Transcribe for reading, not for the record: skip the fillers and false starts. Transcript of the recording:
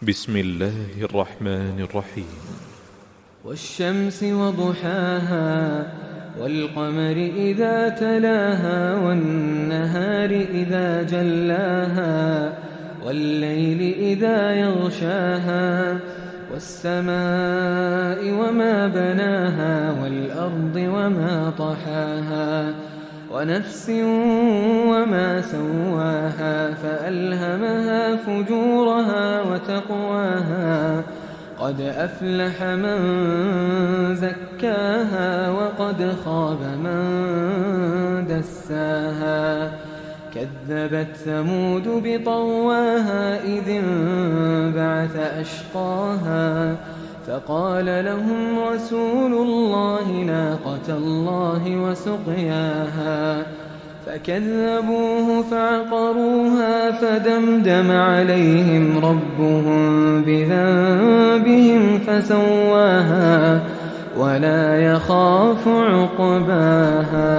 بسم الله الرحمن الرحيم. والشمس وضحاها والقمر إذا تلاها والنهار إذا جلاها والليل إذا يغشاها والسماء وما بناها والأرض وما طحاها ونفس وما سواها فألهمها فجورها وتقواها قد أفلح من زكاها وقد خاب من دساها كذبت ثمود بطغواها إذ انبعث أشقاها فقال لهم رسول الله ناقة الله وسقياها فكذبوه فعقروها فدمدم عليهم ربهم بذنبهم فسواها ولا يخاف عقباها.